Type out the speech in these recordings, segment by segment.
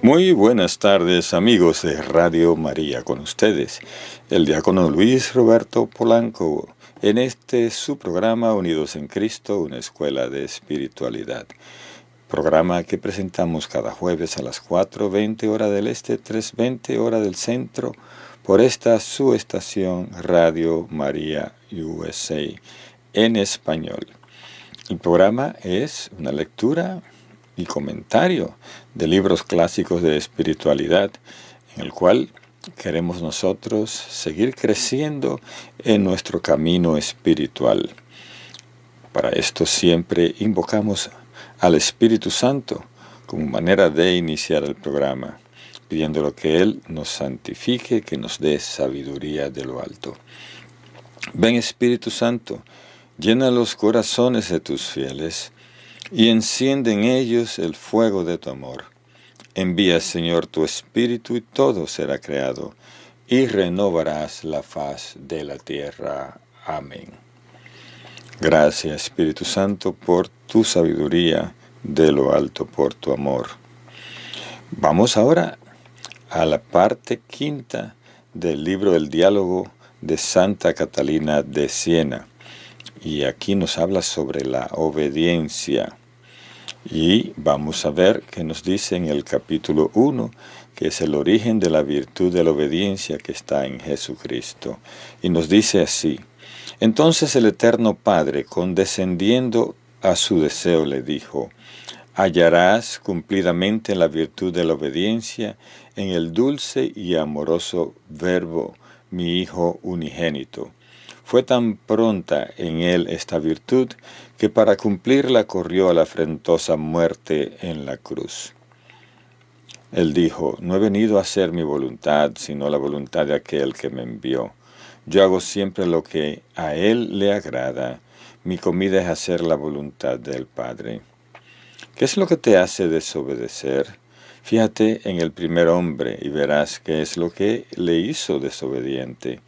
Muy buenas tardes, amigos de Radio María, con ustedes, el diácono Luis Roberto Polanco, en su programa Unidos en Cristo, una escuela de espiritualidad. Programa que presentamos cada jueves a las 4:20 hora del este, 3:20 hora del centro, por esta su estación Radio María USA en español. El programa es una lectura y comentario de libros clásicos de espiritualidad, en el cual queremos nosotros seguir creciendo en nuestro camino espiritual. Para esto siempre invocamos al Espíritu Santo como manera de iniciar el programa, pidiéndolo que Él nos santifique, que nos dé sabiduría de lo alto. Ven, Espíritu Santo, llena los corazones de tus fieles y enciende en ellos el fuego de tu amor. Envía, Señor, tu Espíritu y todo será creado, y renovarás la faz de la tierra. Amén. Gracias, Espíritu Santo, por tu sabiduría de lo alto, por tu amor. Vamos ahora a la parte quinta del libro El Diálogo de Santa Catalina de Siena. Y aquí nos habla sobre la obediencia. Y vamos a ver qué nos dice en el capítulo 1, que es el origen de la virtud de la obediencia que está en Jesucristo. Y nos dice así: entonces el Eterno Padre, condescendiendo a su deseo, le dijo: hallarás cumplidamente la virtud de la obediencia en el dulce y amoroso Verbo, mi Hijo unigénito. Fue tan pronta en él esta virtud que para cumplirla corrió a la afrentosa muerte en la cruz. Él dijo: no he venido a hacer mi voluntad, sino la voluntad de aquel que me envió. Yo hago siempre lo que a él le agrada. Mi comida es hacer la voluntad del Padre. ¿Qué es lo que te hace desobedecer? Fíjate en el primer hombre y verás qué es lo que le hizo desobediente.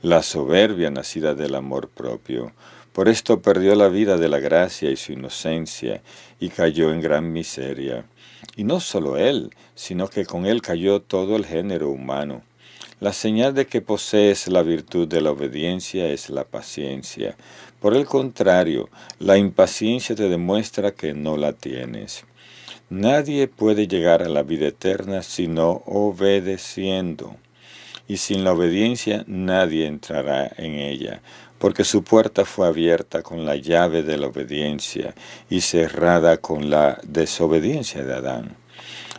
La soberbia nacida del amor propio. Por esto perdió la vida de la gracia y su inocencia, y cayó en gran miseria. Y no solo él, sino que con él cayó todo el género humano. La señal de que posees la virtud de la obediencia es la paciencia. Por el contrario, la impaciencia te demuestra que no la tienes. Nadie puede llegar a la vida eterna sino obedeciendo. Y sin la obediencia nadie entrará en ella, porque su puerta fue abierta con la llave de la obediencia y cerrada con la desobediencia de Adán.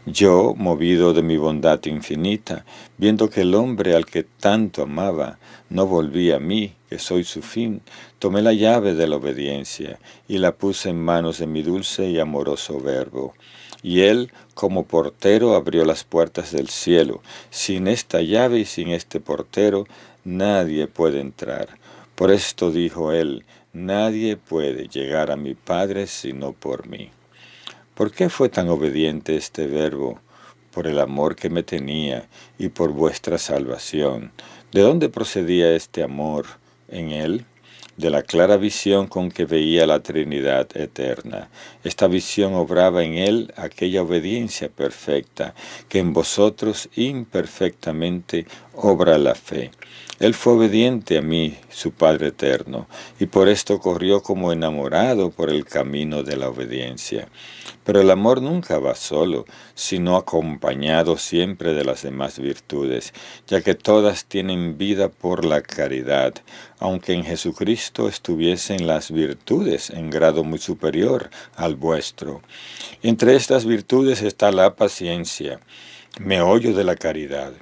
Yo, movido de mi bondad infinita, viendo que el hombre al que tanto amaba no volvía a mí, que soy su fin, tomé la llave de la obediencia y la puse en manos de mi dulce y amoroso Verbo. Y él, como portero, abrió las puertas del cielo. Sin esta llave y sin este portero, nadie puede entrar. Por esto dijo él: nadie puede llegar a mi Padre sino por mí. ¿Por qué fue tan obediente este Verbo? Por el amor que me tenía y por vuestra salvación. ¿De dónde procedía este amor en él? De la clara visión con que veía la Trinidad eterna. Esta visión obraba en él aquella obediencia perfecta, que en vosotros imperfectamente obra la fe. Él fue obediente a mí, su Padre eterno, y por esto corrió como enamorado por el camino de la obediencia. Pero el amor nunca va solo, sino acompañado siempre de las demás virtudes, ya que todas tienen vida por la caridad, aunque en Jesucristo estuviesen las virtudes en grado muy superior al vuestro. Entre estas virtudes está la paciencia, meollo de la caridad,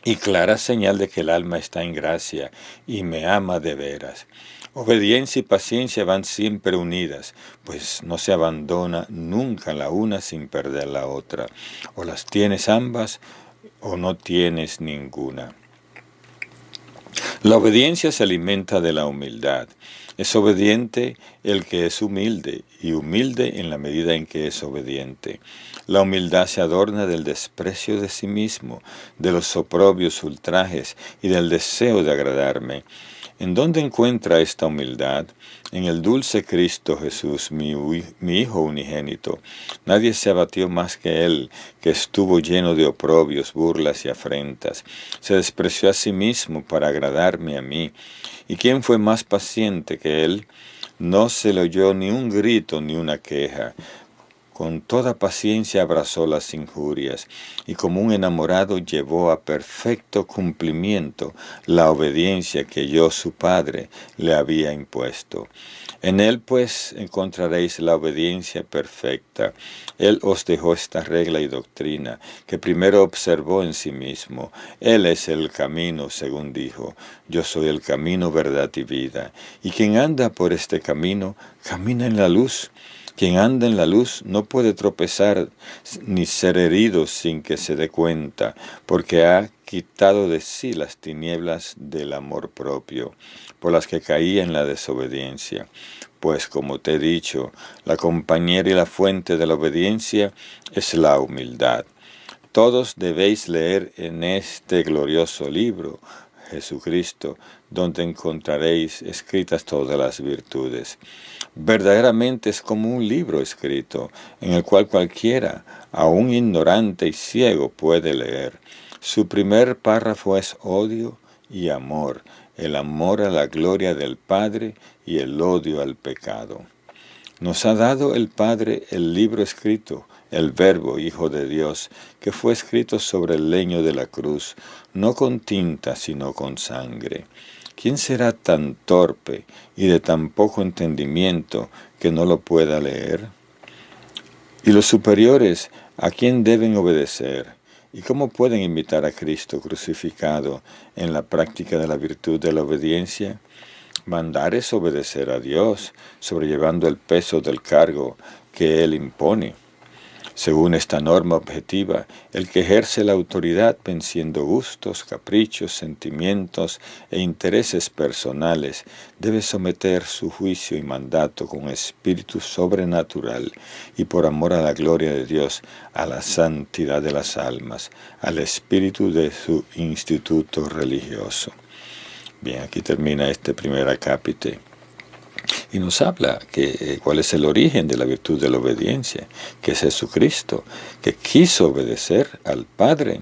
y clara señal de que el alma está en gracia y me ama de veras. Obediencia y paciencia van siempre unidas, pues no se abandona nunca la una sin perder la otra. O las tienes ambas o no tienes ninguna. La obediencia se alimenta de la humildad. Es obediente el que es humilde, y humilde en la medida en que es obediente. La humildad se adorna del desprecio de sí mismo, de los oprobios ultrajes y del deseo de agradarme. ¿En dónde encuentra esta humildad? En el dulce Cristo Jesús, mi Hijo unigénito. Nadie se abatió más que Él, que estuvo lleno de oprobios, burlas y afrentas. Se despreció a sí mismo para agradarme a mí. ¿Y quién fue más paciente que Él? No se le oyó ni un grito ni una queja. Con toda paciencia abrazó las injurias, y como un enamorado llevó a perfecto cumplimiento la obediencia que yo, su Padre, le había impuesto. En él, pues, encontraréis la obediencia perfecta. Él os dejó esta regla y doctrina, que primero observó en sí mismo. Él es el camino, según dijo. Yo soy el camino, verdad y vida. Y quien anda por este camino, camina en la luz. Quien anda en la luz no puede tropezar ni ser herido sin que se dé cuenta, porque ha quitado de sí las tinieblas del amor propio, por las que caía en la desobediencia. Pues, como te he dicho, la compañera y la fuente de la obediencia es la humildad. Todos debéis leer en este glorioso libro, Jesucristo, donde encontraréis escritas todas las virtudes. Verdaderamente es como un libro escrito, en el cual cualquiera, aun ignorante y ciego, puede leer. Su primer párrafo es odio y amor, el amor a la gloria del Padre y el odio al pecado. Nos ha dado el Padre el libro escrito, el Verbo, Hijo de Dios, que fue escrito sobre el leño de la cruz, no con tinta, sino con sangre. ¿Quién será tan torpe y de tan poco entendimiento que no lo pueda leer? ¿Y los superiores a quién deben obedecer? ¿Y cómo pueden imitar a Cristo crucificado en la práctica de la virtud de la obediencia? Mandar es obedecer a Dios, sobrellevando el peso del cargo que Él impone. Según esta norma objetiva, el que ejerce la autoridad venciendo gustos, caprichos, sentimientos e intereses personales, debe someter su juicio y mandato con espíritu sobrenatural y por amor a la gloria de Dios, a la santidad de las almas, al espíritu de su instituto religioso. Bien, aquí termina este primer acápite. Y nos habla que cuál es el origen de la virtud de la obediencia, que es Jesucristo, que quiso obedecer al Padre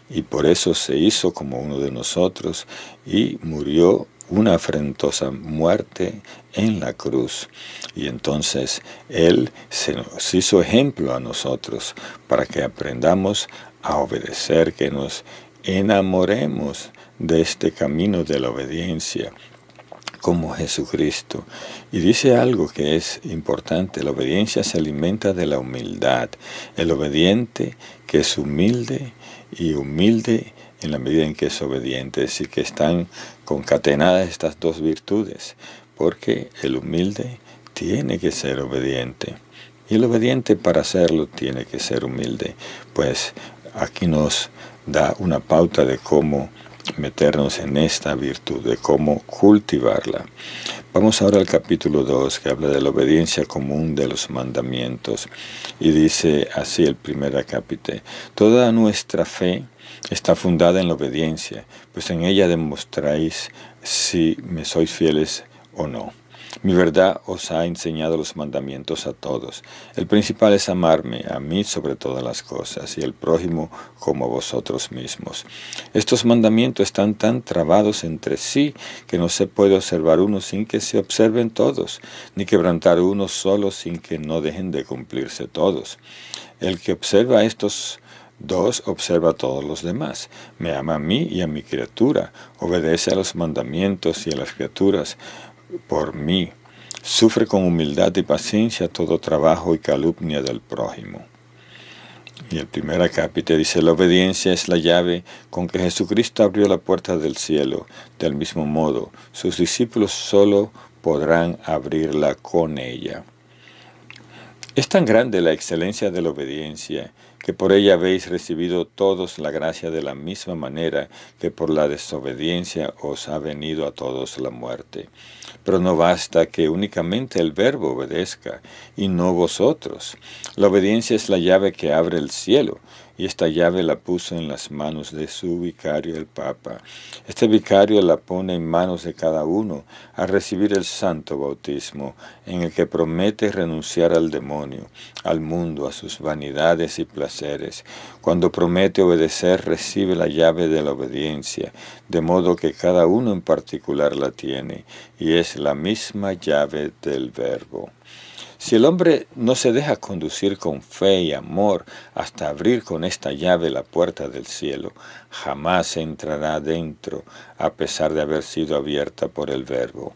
y por eso se hizo como uno de nosotros y murió una afrentosa muerte en la cruz. Y entonces Él se nos hizo ejemplo a nosotros para que aprendamos a obedecer, que nos enamoremos de este camino de la obediencia como Jesucristo. Y dice algo que es importante: la obediencia se alimenta de la humildad. El obediente que es humilde y humilde en la medida en que es obediente. Es decir, que están concatenadas estas dos virtudes, porque el humilde tiene que ser obediente. Y el obediente, para hacerlo, tiene que ser humilde. Pues aquí nos da una pauta de cómo meternos en esta virtud, de cómo cultivarla. Vamos ahora al capítulo 2, que habla de la obediencia común de los mandamientos. Y dice así el primer acápite: toda nuestra fe está fundada en la obediencia, pues en ella demostráis si me sois fieles o no. Mi verdad os ha enseñado los mandamientos a todos. El principal es amarme a mí sobre todas las cosas y al prójimo como a vosotros mismos. Estos mandamientos están tan trabados entre sí que no se puede observar uno sin que se observen todos, ni quebrantar uno solo sin que no dejen de cumplirse todos. El que observa estos dos observa a todos los demás. Me ama a mí y a mi criatura. Obedece a los mandamientos y a las criaturas por mí. Sufre con humildad y paciencia todo trabajo y calumnia del prójimo. Y el primer acápite dice: la obediencia es la llave con que Jesucristo abrió la puerta del cielo. Del mismo modo, sus discípulos solo podrán abrirla con ella. Es tan grande la excelencia de la obediencia que por ella habéis recibido todos la gracia de la misma manera que por la desobediencia os ha venido a todos la muerte. Pero no basta que únicamente el Verbo obedezca, y no vosotros. La obediencia es la llave que abre el cielo, y esta llave la puso en las manos de su vicario, el Papa. Este vicario la pone en manos de cada uno a recibir el santo bautismo, en el que promete renunciar al demonio, al mundo, a sus vanidades y placeres. Cuando promete obedecer, recibe la llave de la obediencia, de modo que cada uno en particular la tiene, y es la misma llave del Verbo. Si el hombre no se deja conducir con fe y amor hasta abrir con esta llave la puerta del cielo, jamás entrará dentro, a pesar de haber sido abierta por el Verbo.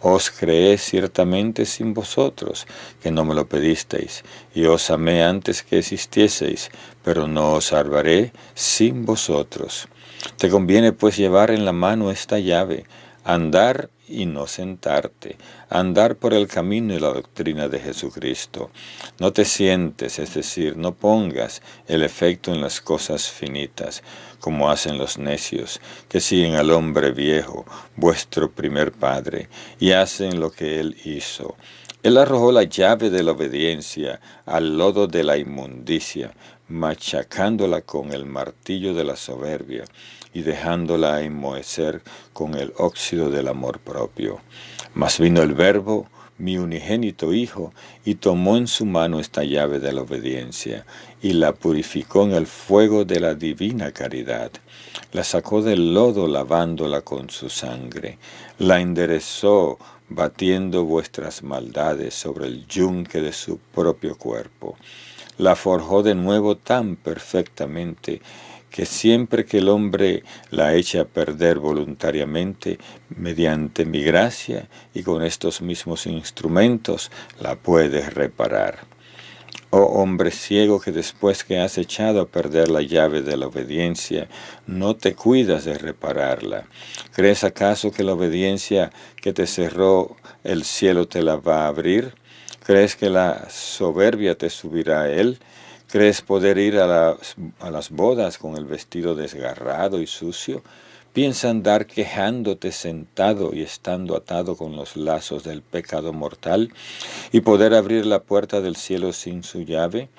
Os creé ciertamente sin vosotros, que no me lo pedisteis, y os amé antes que existieseis, pero no os salvaré sin vosotros. Te conviene pues llevar en la mano esta llave, andar y no sentarte, andar por el camino y la doctrina de Jesucristo. No te sientes, es decir, no pongas el efecto en las cosas finitas, como hacen los necios, que siguen al hombre viejo, vuestro primer padre, y hacen lo que él hizo. Él arrojó la llave de la obediencia al lodo de la inmundicia, machacándola con el martillo de la soberbia y dejándola enmohecer con el óxido del amor propio. Mas vino el Verbo, mi unigénito Hijo, y tomó en su mano esta llave de la obediencia, y la purificó en el fuego de la divina caridad. La sacó del lodo lavándola con su sangre, la enderezó batiendo vuestras maldades sobre el yunque de su propio cuerpo. La forjó de nuevo tan perfectamente que siempre que el hombre la eche a perder voluntariamente, mediante mi gracia y con estos mismos instrumentos, la puede reparar. Oh hombre ciego, que después que has echado a perder la llave de la obediencia, no te cuidas de repararla. ¿Crees acaso que la obediencia que te cerró el cielo te la va a abrir? ¿Crees que la soberbia te subirá a él? ¿Crees poder ir a las bodas con el vestido desgarrado y sucio? ¿Piensa andar quejándote sentado y estando atado con los lazos del pecado mortal y poder abrir la puerta del cielo sin su llave?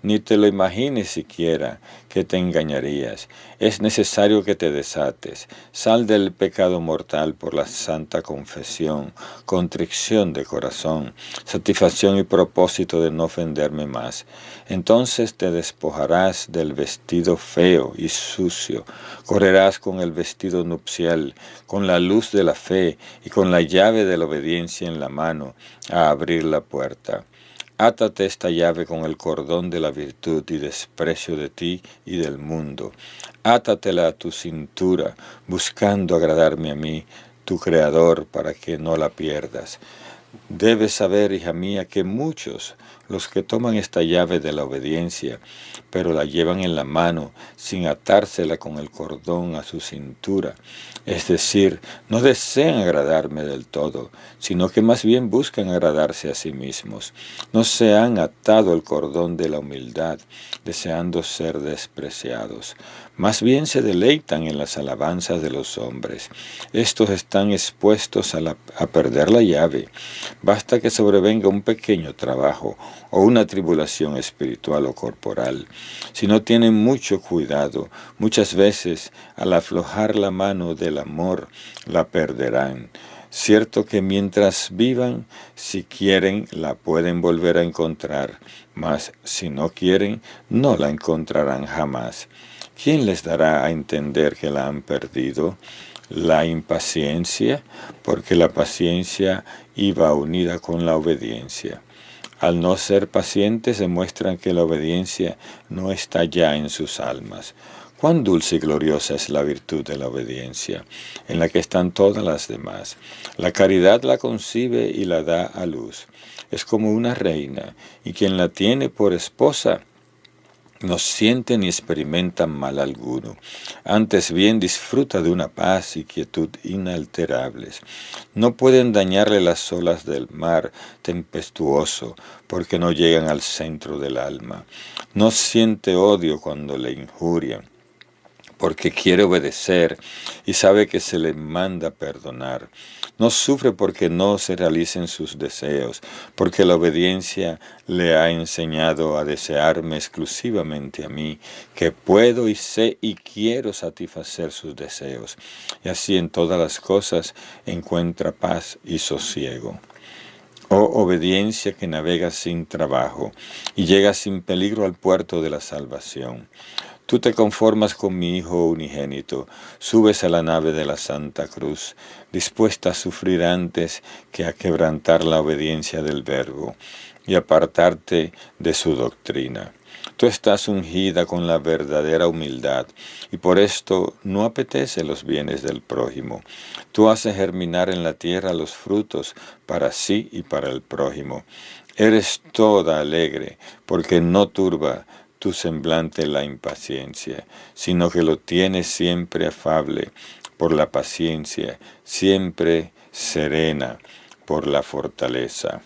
Ni te lo imagines siquiera, que te engañarías. Es necesario que te desates. Sal del pecado mortal por la santa confesión, contrición de corazón, satisfacción y propósito de no ofenderme más. Entonces te despojarás del vestido feo y sucio, correrás con el vestido nupcial, con la luz de la fe y con la llave de la obediencia en la mano, a abrir la puerta. Átate esta llave con el cordón de la virtud y desprecio de ti y del mundo. Átatela a tu cintura, buscando agradarme a mí, tu Creador, para que no la pierdas. Debes saber, hija mía, que muchos, los que toman esta llave de la obediencia, pero la llevan en la mano sin atársela con el cordón a su cintura, es decir, no desean agradarme del todo, sino que más bien buscan agradarse a sí mismos. No se han atado el cordón de la humildad, deseando ser despreciados. Más bien se deleitan en las alabanzas de los hombres. Estos están expuestos a perder la llave. Basta que sobrevenga un pequeño trabajo o una tribulación espiritual o corporal. Si no tienen mucho cuidado, muchas veces al aflojar la mano del amor, la perderán. Cierto que mientras vivan, si quieren, la pueden volver a encontrar, mas si no quieren, no la encontrarán jamás. ¿Quién les dará a entender que la han perdido? La impaciencia, porque la paciencia iba unida con la obediencia. Al no ser pacientes demuestran que la obediencia no está ya en sus almas. Cuán dulce y gloriosa es la virtud de la obediencia, en la que están todas las demás. La caridad la concibe y la da a luz. Es como una reina, y quien la tiene por esposa no siente ni experimenta mal alguno. Antes bien disfruta de una paz y quietud inalterables. No pueden dañarle las olas del mar tempestuoso, porque no llegan al centro del alma. No siente odio cuando le injurian, porque quiere obedecer y sabe que se le manda perdonar. No sufre porque no se realicen sus deseos, porque la obediencia le ha enseñado a desearme exclusivamente a mí, que puedo y sé y quiero satisfacer sus deseos, y así en todas las cosas encuentra paz y sosiego. Oh obediencia que navega sin trabajo y llega sin peligro al puerto de la salvación. Tú te conformas con mi Hijo unigénito, subes a la nave de la Santa Cruz, dispuesta a sufrir antes que a quebrantar la obediencia del Verbo y apartarte de su doctrina. Tú estás ungida con la verdadera humildad y por esto no apetece los bienes del prójimo. Tú haces germinar en la tierra los frutos para sí y para el prójimo. Eres toda alegre porque no turba tu semblante la impaciencia, sino que lo tienes siempre afable por la paciencia, siempre serena por la fortaleza.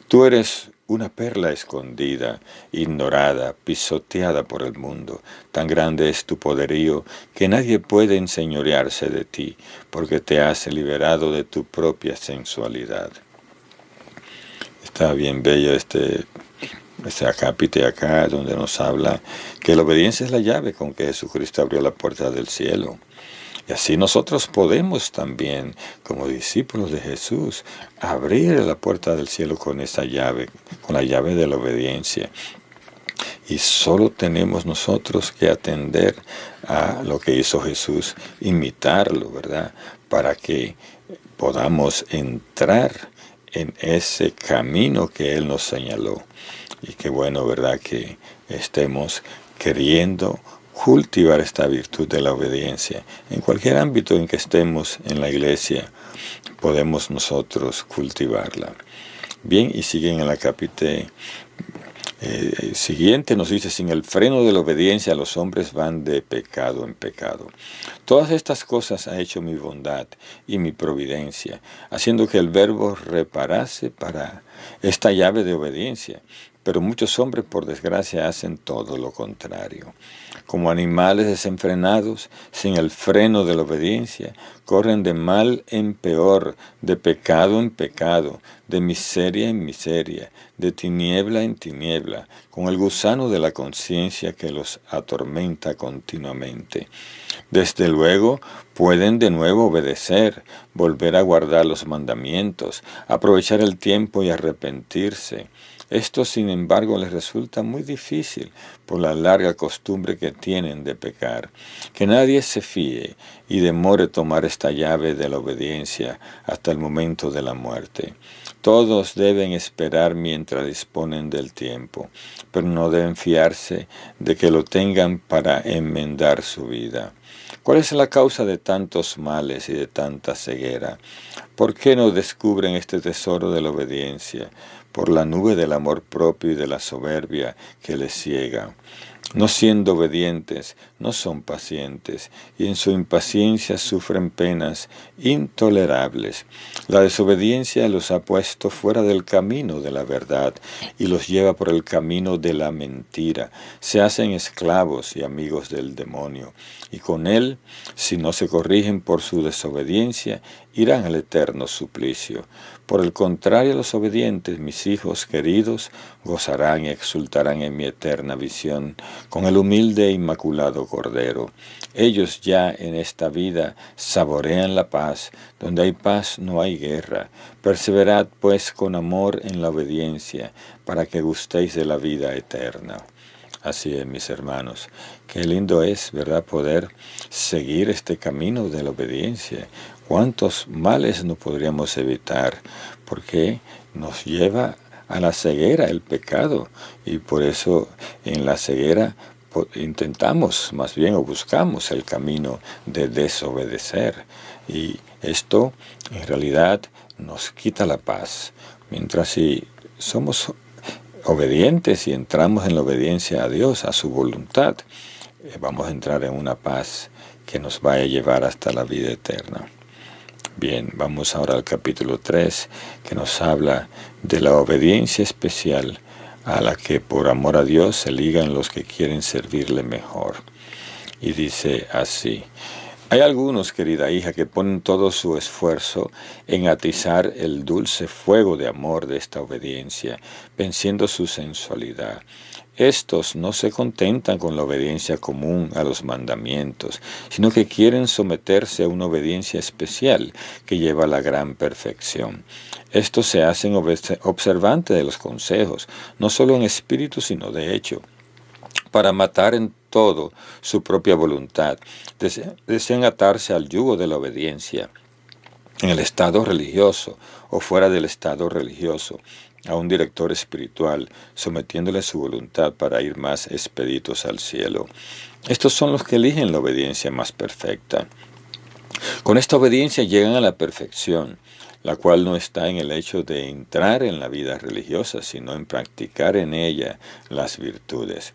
Tú eres una perla escondida, ignorada, pisoteada por el mundo. Tan grande es tu poderío que nadie puede enseñorearse de ti, porque te has liberado de tu propia sensualidad. Está bien bello este acápite acá, donde nos habla que la obediencia es la llave con que Jesucristo abrió la puerta del cielo. Y así nosotros podemos también, como discípulos de Jesús, abrir la puerta del cielo con esa llave, con la llave de la obediencia. Y solo tenemos nosotros que atender a lo que hizo Jesús, imitarlo, ¿verdad? Para que podamos entrar en ese camino que Él nos señaló. Y qué bueno, ¿verdad?, que estemos queriendo cultivar esta virtud de la obediencia. En cualquier ámbito en que estemos en la iglesia, podemos nosotros cultivarla. Bien, y siguen en la capítulo siguiente, nos dice: sin el freno de la obediencia los hombres van de pecado en pecado. Todas estas cosas ha hecho mi bondad y mi providencia, haciendo que el Verbo reparase para esta llave de obediencia. Pero muchos hombres, por desgracia, hacen todo lo contrario. Como animales desenfrenados, sin el freno de la obediencia, corren de mal en peor, de pecado en pecado, de miseria en miseria, de tiniebla en tiniebla, con el gusano de la conciencia que los atormenta continuamente. Desde luego, pueden de nuevo obedecer, volver a guardar los mandamientos, aprovechar el tiempo y arrepentirse. Esto, sin embargo, les resulta muy difícil por la larga costumbre que tienen de pecar. Que nadie se fíe y demore tomar esta llave de la obediencia hasta el momento de la muerte. Todos deben esperar mientras disponen del tiempo, pero no deben fiarse de que lo tengan para enmendar su vida. ¿Cuál es la causa de tantos males y de tanta ceguera? ¿Por qué no descubren este tesoro de la obediencia? Por la nube del amor propio y de la soberbia que les ciega. No siendo obedientes, no son pacientes, y en su impaciencia sufren penas intolerables. La desobediencia los ha puesto fuera del camino de la verdad y los lleva por el camino de la mentira. Se hacen esclavos y amigos del demonio, y con él, si no se corrigen por su desobediencia, irán al eterno suplicio. Por el contrario, los obedientes, mis hijos queridos, gozarán y exultarán en mi eterna visión con el humilde e inmaculado Cordero. Ellos ya en esta vida saborean la paz. Donde hay paz no hay guerra. Perseverad pues con amor en la obediencia, para que gustéis de la vida eterna. Así es, mis hermanos. Qué lindo es, ¿verdad?, poder seguir este camino de la obediencia. ¿Cuántos males no podríamos evitar? Porque nos lleva a la ceguera el pecado. Y por eso en la ceguera intentamos más bien o buscamos el camino de desobedecer. Y esto en realidad nos quita la paz. Mientras si somos obedientes y entramos en la obediencia a Dios, a su voluntad, vamos a entrar en una paz que nos va a llevar hasta la vida eterna. Bien, vamos ahora al capítulo 3, que nos habla de la obediencia especial a la que por amor a Dios se ligan los que quieren servirle mejor. y dice así: hay algunos, querida hija, que ponen todo su esfuerzo en atizar el dulce fuego de amor de esta obediencia, venciendo su sensualidad. Estos no se contentan con la obediencia común a los mandamientos, sino que quieren someterse a una obediencia especial que lleva a la gran perfección. Estos se hacen observantes de los consejos, no solo en espíritu, sino de hecho, para matar en todo su propia voluntad. Desean atarse al yugo de la obediencia en el estado religioso o fuera del estado religioso, a un director espiritual, sometiéndole su voluntad para ir más expeditos al cielo. Estos son los que eligen la obediencia más perfecta. Con esta obediencia llegan a la perfección, la cual no está en el hecho de entrar en la vida religiosa, sino en practicar en ella las virtudes.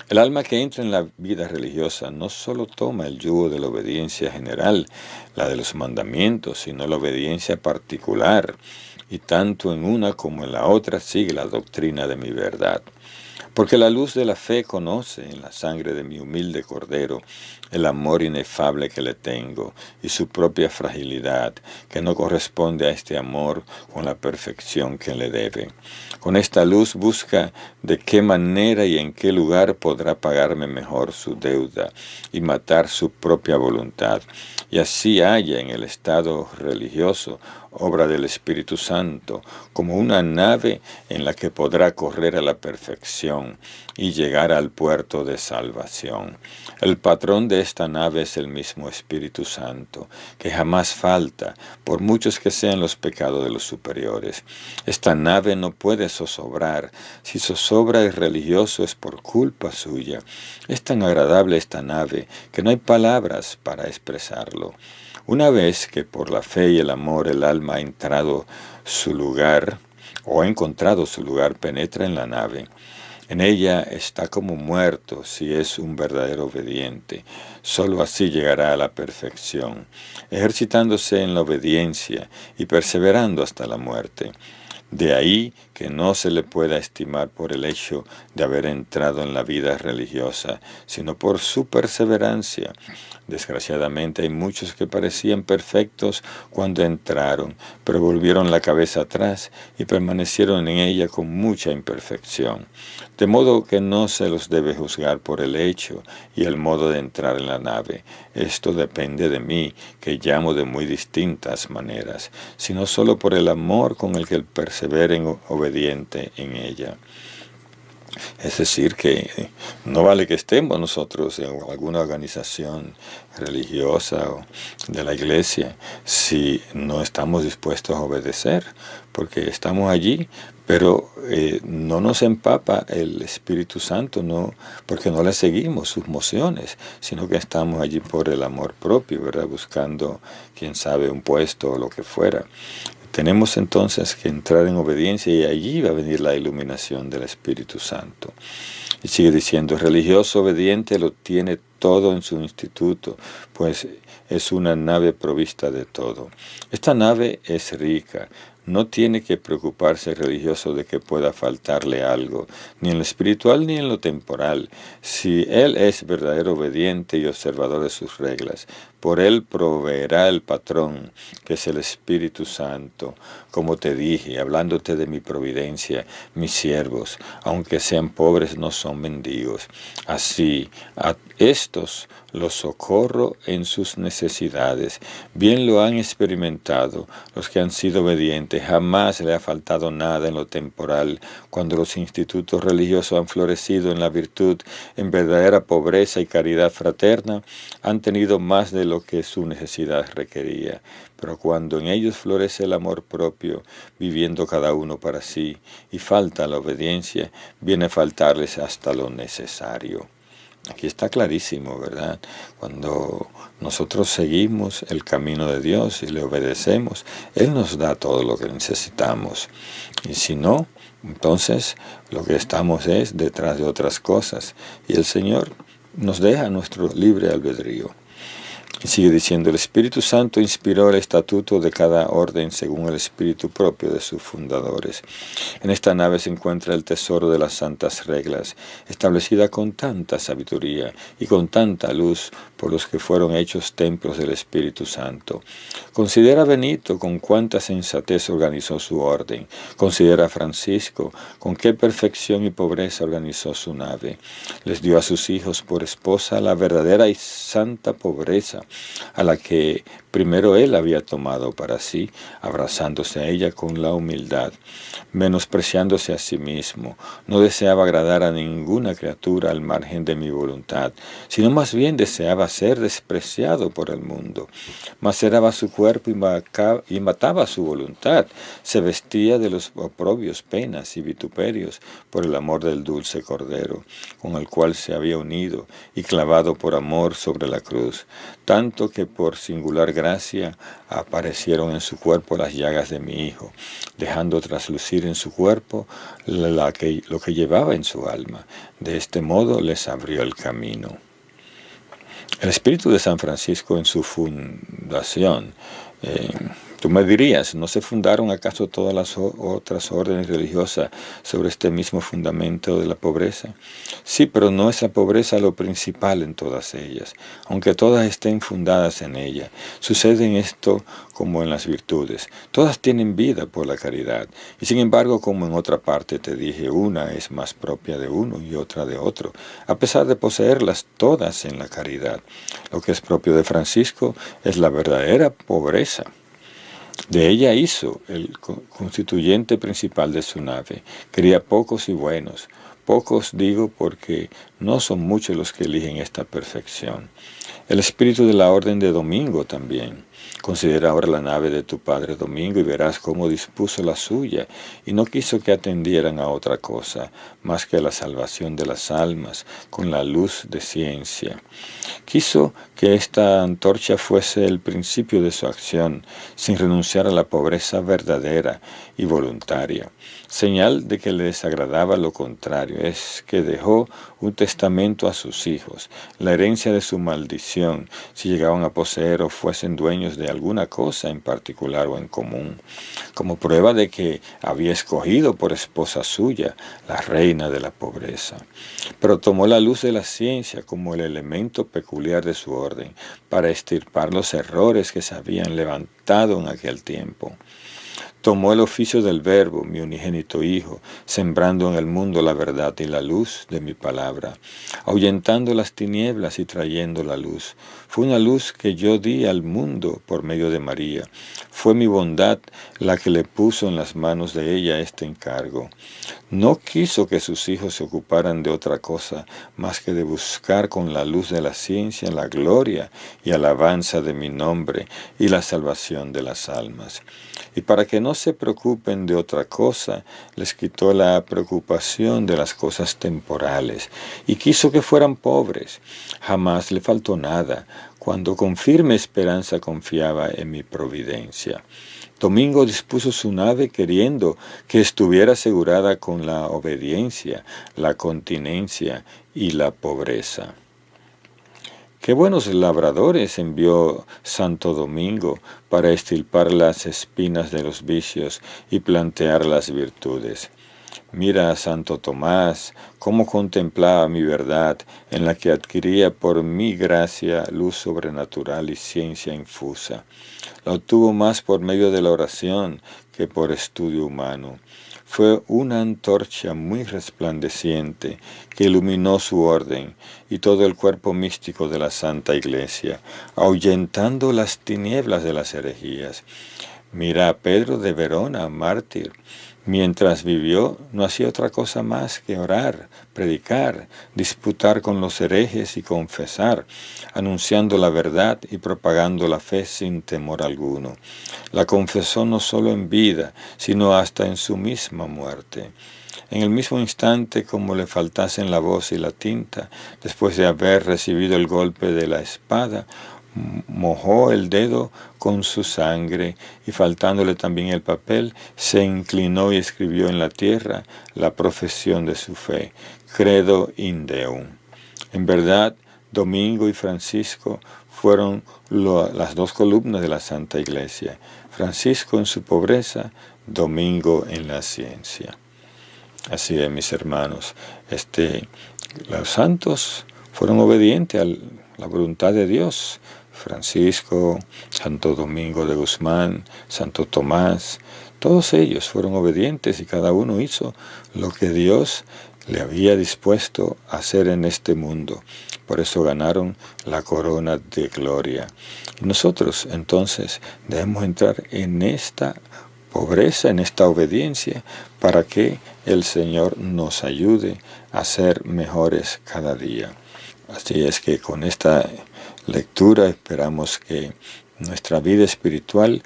El alma que entra en la vida religiosa no solo toma el yugo de la obediencia general, la de los mandamientos, sino la obediencia particular, y tanto en una como en la otra sigue la doctrina de mi verdad. Porque la luz de la fe conoce en la sangre de mi humilde Cordero el amor inefable que le tengo y su propia fragilidad, que no corresponde a este amor con la perfección que le debe. Con esta luz busca de qué manera y en qué lugar podrá pagarme mejor su deuda y matar su propia voluntad. Y así halla en el estado religioso obra del Espíritu Santo, como una nave en la que podrá correr a la perfección y llegar al puerto de salvación. El patrón de esta nave es el mismo Espíritu Santo, que jamás falta, por muchos que sean los pecados de los superiores. Esta nave no puede zozobrar. Si zozobra el religioso es por culpa suya. Es tan agradable esta nave que no hay palabras para expresarlo. Una vez que por la fe y el amor el alma ha entrado su lugar, o ha encontrado su lugar, penetra en la nave. En ella está como muerto si es un verdadero obediente. Sólo así llegará a la perfección, ejercitándose en la obediencia y perseverando hasta la muerte. De ahí que no se le pueda estimar por el hecho de haber entrado en la vida religiosa, sino por su perseverancia. Desgraciadamente hay muchos que parecían perfectos cuando entraron, pero volvieron la cabeza atrás y permanecieron en ella con mucha imperfección. De modo que no se los debe juzgar por el hecho y el modo de entrar en la nave. Esto depende de mí, que llamo de muy distintas maneras, sino solo por el amor con el que perseveren obediente en ella. Es decir, que no vale que estemos nosotros en alguna organización religiosa o de la iglesia si no estamos dispuestos a obedecer, porque estamos allí, pero no nos empapa el Espíritu Santo, no, porque no le seguimos sus mociones, sino que estamos allí por el amor propio, ¿verdad? Buscando, quién sabe, un puesto o lo que fuera. Tenemos entonces que entrar en obediencia y allí va a venir la iluminación del Espíritu Santo. Y sigue diciendo: el religioso obediente lo tiene todo en su instituto, pues es una nave provista de todo. Esta nave es rica. No tiene que preocuparse el religioso de que pueda faltarle algo, ni en lo espiritual ni en lo temporal. Si él es verdadero obediente y observador de sus reglas, por él proveerá el patrón, que es el Espíritu Santo. Como te dije, hablándote de mi providencia, mis siervos, aunque sean pobres, no son mendigos. Así, a estos los socorro en sus necesidades. Bien lo han experimentado los que han sido obedientes. Jamás le ha faltado nada en lo temporal, cuando los institutos religiosos han florecido en la virtud, en verdadera pobreza y caridad fraterna, han tenido más de lo que su necesidad requería. Pero cuando en ellos florece el amor propio, viviendo cada uno para sí, y falta la obediencia, viene a faltarles hasta lo necesario. Aquí está clarísimo, ¿verdad? Cuando nosotros seguimos el camino de Dios y le obedecemos, Él nos da todo lo que necesitamos. Y si no, entonces lo que estamos es detrás de otras cosas. Y el Señor nos deja nuestro libre albedrío. Y sigue diciendo, el Espíritu Santo inspiró el estatuto de cada orden según el espíritu propio de sus fundadores. En esta nave se encuentra el tesoro de las santas reglas, establecida con tanta sabiduría y con tanta luz por los que fueron hechos templos del Espíritu Santo. Considera Benito con cuánta sensatez organizó su orden. Considera Francisco con qué perfección y pobreza organizó su nave. Les dio a sus hijos por esposa la verdadera y santa pobreza, a la que primero él había tomado para sí, abrazándose a ella con la humildad, menospreciándose a sí mismo. No deseaba agradar a ninguna criatura al margen de mi voluntad, sino más bien deseaba ser despreciado por el mundo. Maceraba su cuerpo y mataba su voluntad. Se vestía de los oprobios, penas y vituperios por el amor del dulce Cordero, con el cual se había unido y clavado por amor sobre la cruz, tanto que por singular gracia aparecieron en su cuerpo las llagas de mi Hijo, dejando traslucir en su cuerpo lo que llevaba en su alma. De este modo les abrió el camino. El espíritu de San Francisco en su fundación, tú me dirías, ¿no se fundaron acaso todas las otras órdenes religiosas sobre este mismo fundamento de la pobreza? Sí, pero no es la pobreza lo principal en todas ellas, aunque todas estén fundadas en ella. Sucede en esto como en las virtudes. Todas tienen vida por la caridad, y sin embargo, como en otra parte te dije, una es más propia de uno y otra de otro, a pesar de poseerlas todas en la caridad. Lo que es propio de Francisco es la verdadera pobreza. De ella hizo el constituyente principal de su nave. Quería pocos y buenos. Pocos digo porque no son muchos los que eligen esta perfección. El espíritu de la orden de Domingo también. Considera ahora la nave de tu padre Domingo y verás cómo dispuso la suya y no quiso que atendieran a otra cosa más que a la salvación de las almas con la luz de ciencia. Quiso que esta antorcha fuese el principio de su acción sin renunciar a la pobreza verdadera y voluntaria. Señal de que le desagradaba lo contrario es que dejó un testamento a sus hijos, la herencia de su maldición, si llegaban a poseer o fuesen dueños de alguna cosa en particular o en común, como prueba de que había escogido por esposa suya la reina de la pobreza. Pero tomó la luz de la ciencia como el elemento peculiar de su orden, para extirpar los errores que se habían levantado en aquel tiempo. Tomó el oficio del Verbo, mi unigénito Hijo, sembrando en el mundo la verdad y la luz de mi palabra, ahuyentando las tinieblas y trayendo la luz. Fue una luz que yo di al mundo por medio de María. Fue mi bondad la que le puso en las manos de ella este encargo. No quiso que sus hijos se ocuparan de otra cosa más que de buscar con la luz de la ciencia la gloria y alabanza de mi nombre y la salvación de las almas. Y para que no se preocupen de otra cosa, les quitó la preocupación de las cosas temporales y quiso que fueran pobres. Jamás le faltó nada, cuando con firme esperanza confiaba en mi providencia. Domingo dispuso su nave queriendo que estuviera asegurada con la obediencia, la continencia y la pobreza. Qué buenos labradores envió Santo Domingo para extirpar las espinas de los vicios y plantear las virtudes. Mira a Santo Tomás, cómo contemplaba mi verdad, en la que adquiría por mi gracia luz sobrenatural y ciencia infusa. La obtuvo más por medio de la oración que por estudio humano. Fue una antorcha muy resplandeciente que iluminó su orden y todo el cuerpo místico de la Santa Iglesia, ahuyentando las tinieblas de las herejías. Mira a Pedro de Verona, mártir. Mientras vivió, no hacía otra cosa más que orar, predicar, disputar con los herejes y confesar, anunciando la verdad y propagando la fe sin temor alguno. La confesó no solo en vida, sino hasta en su misma muerte. En el mismo instante, como le faltasen la voz y la tinta, después de haber recibido el golpe de la espada, mojó el dedo con su sangre y faltándole también el papel, se inclinó y escribió en la tierra la profesión de su fe, Credo in Deum. En verdad, Domingo y Francisco fueron las dos columnas de la Santa Iglesia. Francisco en su pobreza, Domingo en la ciencia. Así es, mis hermanos. Los santos fueron obedientes a la voluntad de Dios. Francisco, Santo Domingo de Guzmán, Santo Tomás, todos ellos fueron obedientes y cada uno hizo lo que Dios le había dispuesto a hacer en este mundo. Por eso ganaron la corona de gloria. Y nosotros entonces debemos entrar en esta pobreza, en esta obediencia, para que el Señor nos ayude a ser mejores cada día. Así es que con esta lectura esperamos que nuestra vida espiritual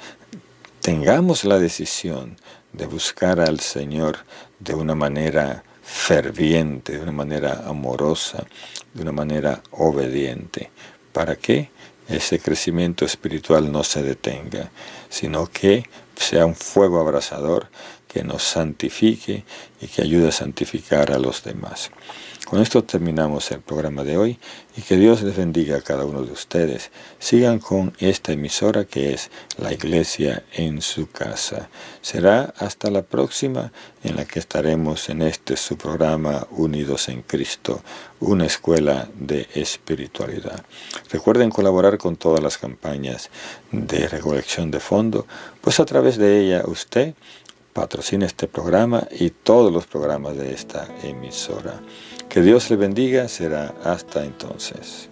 tengamos la decisión de buscar al Señor de una manera ferviente, de una manera amorosa, de una manera obediente, para que ese crecimiento espiritual no se detenga, sino que sea un fuego abrasador que nos santifique y que ayude a santificar a los demás. Con esto terminamos el programa de hoy y que Dios les bendiga a cada uno de ustedes. Sigan con esta emisora que es la Iglesia en su casa. Será hasta la próxima en la que estaremos en su programa Unidos en Cristo, una escuela de espiritualidad. Recuerden colaborar con todas las campañas de recolección de fondos, pues a través de ella usted patrocina este programa y todos los programas de esta emisora. Que Dios le bendiga, será hasta entonces.